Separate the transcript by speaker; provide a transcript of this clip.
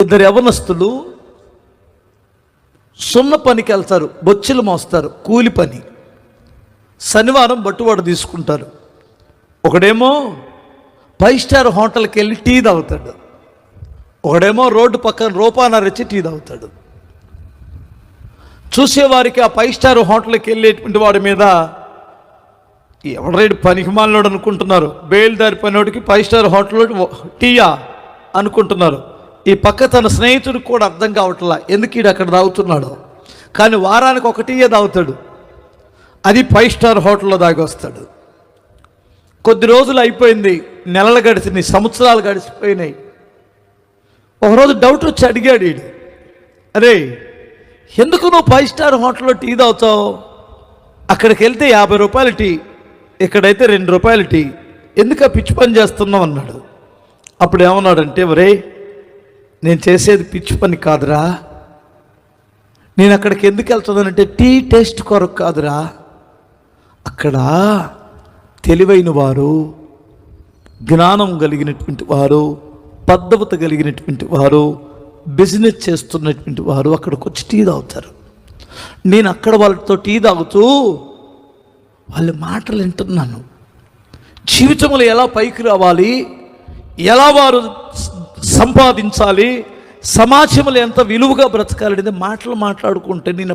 Speaker 1: ఇద్దరు యవనస్తులు సున్న పనికి వెళ్తారు, బొచ్చెలు మోస్తారు, కూలి పని. శనివారం బట్టువాడు తీసుకుంటారు. ఒకడేమో 5 స్టార్ హోటల్కి వెళ్ళి టీ తాగుతాడు, ఒకడేమో రోడ్డు పక్కన రూపాన రెచ్చి టీ తాగుతాడు. చూసేవారికి ఆ 5 స్టార్ హోటల్కి వెళ్ళేటువంటి వాడి మీద ఎవరైనా పనికి మాలినోడు అనుకుంటున్నారు. బేల్దారి పనివాడికి 5 స్టార్ హోటల్లో టీయా అనుకుంటున్నారు. ఈ పక్క తన స్నేహితుడికి కూడా అర్థం కావట్లా ఎందుకు ఈడు అక్కడ తాగుతున్నాడు. కానీ వారానికి ఒక టీయే తాగుతాడు, అది 5 స్టార్ హోటల్లో తాగి వస్తాడు. కొద్ది రోజులు అయిపోయింది, నెలలు గడిచినాయి, సంవత్సరాలు గడిచిపోయినాయి. ఒకరోజు డౌట్ వచ్చి అడిగాడు వీడు, అరే ఎందుకు నువ్వు 5 స్టార్ హోటల్లో టీ తాగుతావు? అక్కడికి వెళ్తే 50 రూపాయలు టీ, ఇక్కడైతే 2 రూపాయలు టీ, ఎందుకు ఆ పిచ్చి పని చేస్తున్నావు అన్నాడు. అప్పుడు ఏమన్నాడంటే, ఒరే నేను చేసేది పిచ్చి పని కాదురా, నేను అక్కడికి ఎందుకు వెళ్తున్నానంటే టీ టేస్ట్ కొరకు కాదురా, అక్కడ తెలివైన వారు, జ్ఞానం కలిగినటువంటి వారు, పద్ధతి కలిగినటువంటి వారు, బిజినెస్ చేస్తున్నటువంటి వారు అక్కడికి వచ్చి టీ తాగుతారు. నేను అక్కడ వాళ్ళతో టీ తాగుతూ వాళ్ళ మాటలు వింటున్నాను. జీవితంలో ఎలా పైకి రావాలి, ఎలా వారు సంపాదించాలి, సమాజంలో ఎంత విలువగా బ్రతకాలి అనేది మాటలు మాట్లాడుకుంటే నేను